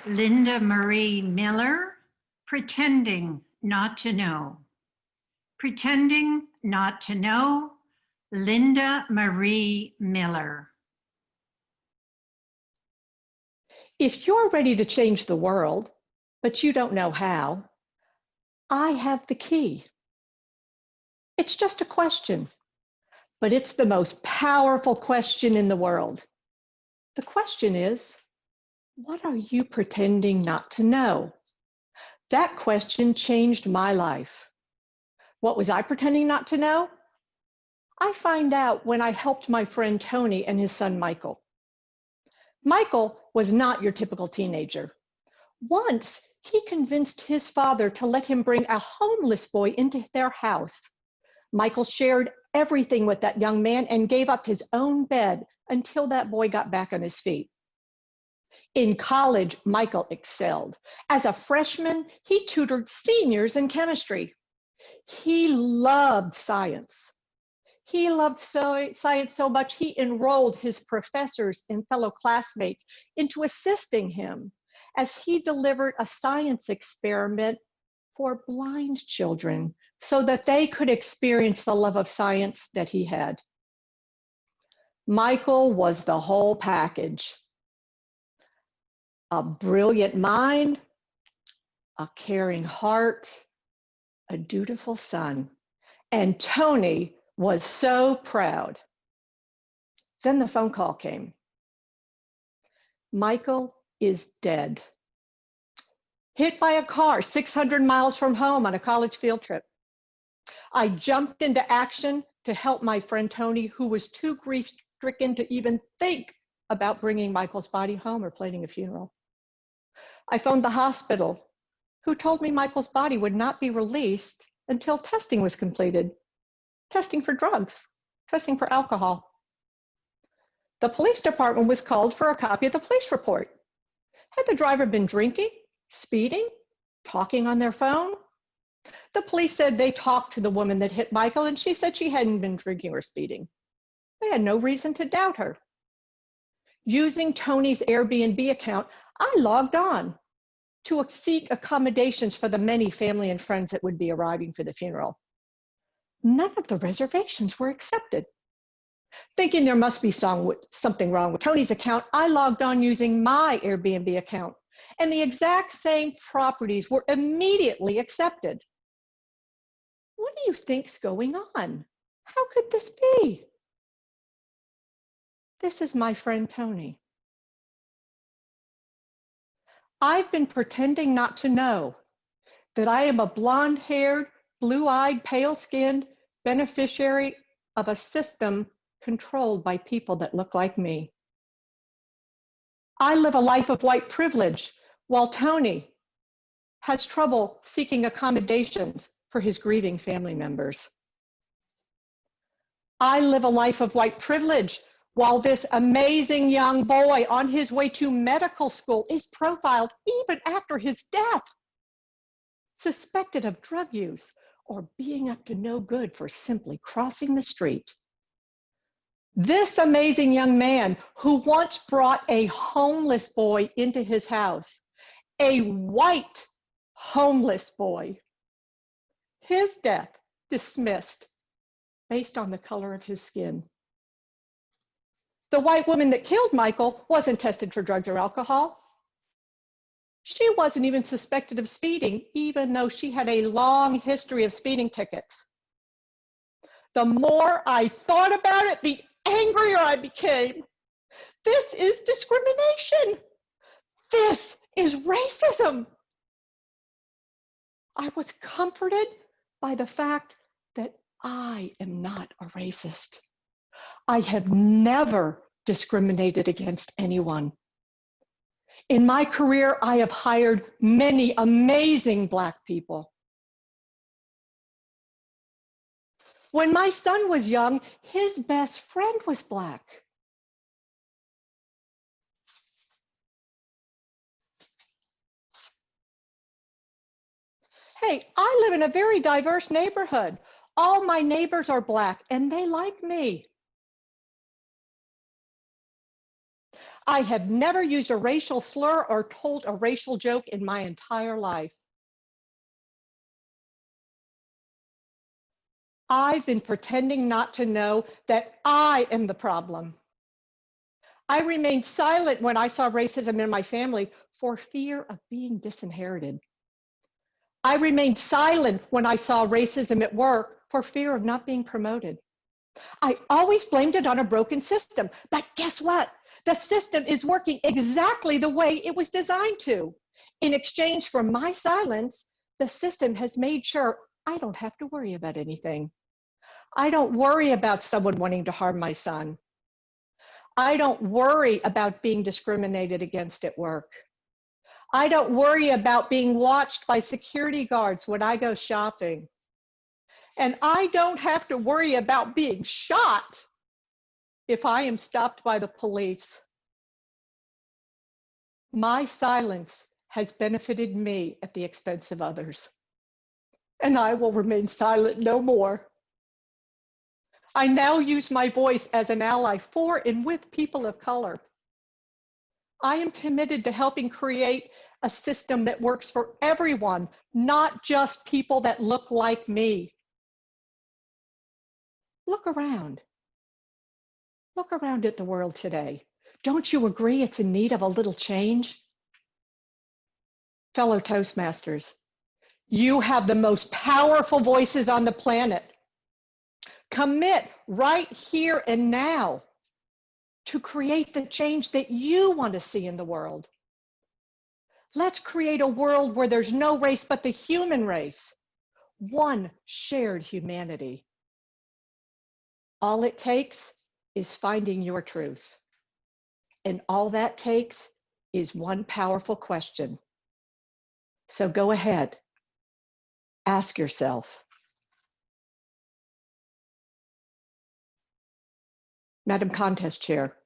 Linda Marie Miller, Pretending Not to Know. Pretending Not to Know, Linda Marie Miller. If you're ready to change the world, but you don't know how, I have the key. It's just a question, but it's the most powerful question in the world. The question is, what are you pretending not to know? That question changed my life. What was I pretending not to know? I find out when I helped my friend Tony and his son Michael. Michael was not your typical teenager. Once, he convinced his father to let him bring a homeless boy into their house. Michael shared everything with that young man and gave up his own bed until that boy got back on his feet. In college, Michael excelled. As a freshman, he tutored seniors in chemistry. He loved science. He loved science so much, he enrolled his professors and fellow classmates into assisting him as he delivered a science experiment for blind children so that they could experience the love of science that he had. Michael was the whole package. A brilliant mind, a caring heart, a dutiful son. And Tony was so proud. Then the phone call came. Michael is dead. Hit by a car 600 miles from home on a college field trip. I jumped into action to help my friend Tony, who was too grief-stricken to even think about bringing Michael's body home or planning a funeral. I phoned the hospital, who told me Michael's body would not be released until testing was completed. Testing for drugs, testing for alcohol. The police department was called for a copy of the police report. Had the driver been drinking, speeding, talking on their phone? The police said they talked to the woman that hit Michael and she said she hadn't been drinking or speeding. They had no reason to doubt her. Using Tony's Airbnb account, I logged on to seek accommodations for the many family and friends that would be arriving for the funeral. None of the reservations were accepted. Thinking there must be something wrong with Tony's account, I logged on using my Airbnb account, and the exact same properties were immediately accepted. What do you think's going on? How could this be? This is my friend Tony. I've been pretending not to know that I am a blonde-haired, blue-eyed, pale-skinned beneficiary of a system controlled by people that look like me. I live a life of white privilege while Tony has trouble seeking accommodations for his grieving family members. I live a life of white privilege while this amazing young boy on his way to medical school is profiled even after his death, suspected of drug use or being up to no good for simply crossing the street. This amazing young man who once brought a homeless boy into his house, a white homeless boy, his death dismissed based on the color of his skin. The white woman that killed Michael wasn't tested for drugs or alcohol. She wasn't even suspected of speeding, even though she had a long history of speeding tickets. The more I thought about it, the angrier I became. This is discrimination. This is racism. I was comforted by the fact that I am not a racist. I have never discriminated against anyone. In my career, I have hired many amazing Black people. When my son was young, his best friend was Black. Hey, I live in a very diverse neighborhood. All my neighbors are Black and they like me. I have never used a racial slur or told a racial joke in my entire life. I've been pretending not to know that I am the problem. I remained silent when I saw racism in my family for fear of being disinherited. I remained silent when I saw racism at work for fear of not being promoted. I always blamed it on a broken system, but guess what? The system is working exactly the way it was designed to. In exchange for my silence, the system has made sure I don't have to worry about anything. I don't worry about someone wanting to harm my son. I don't worry about being discriminated against at work. I don't worry about being watched by security guards when I go shopping. And I don't have to worry about being shot if I am stopped by the police. My silence has benefited me at the expense of others, and I will remain silent no more. I now use my voice as an ally for and with people of color. I am committed to helping create a system that works for everyone, not just people that look like me. Look around. Look around at the world today. Don't you agree it's in need of a little change? Fellow Toastmasters, you have the most powerful voices on the planet. Commit right here and now to create the change that you want to see in the world. Let's create a world where there's no race but the human race, one shared humanity. All it takes is finding your truth. And all that takes is one powerful question. So go ahead, ask yourself. Madam Contest Chair,